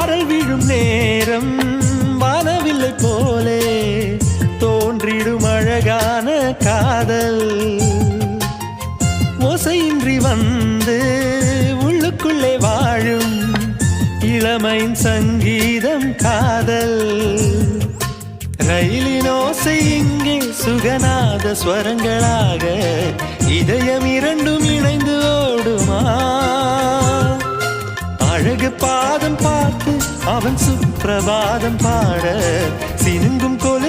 சாரல் விழும் நேரம் வானவில்லை போலே தோன்றிடும் அழகான காதல் ஓசையின்றி வந்து உள்ளுக்குள்ளே வாழும் இளமையின் சங்கீதம் காதல் ரயிலின் ஓசை இங்கே சுகநாத ஸ்வரங்களாக இதயம் இரண்டும் இணைந்து ஓடுமா அழகு பாதம் பார்த்து அவன் சுப்பிரபாதம் பாட சினுங்கும் கொலு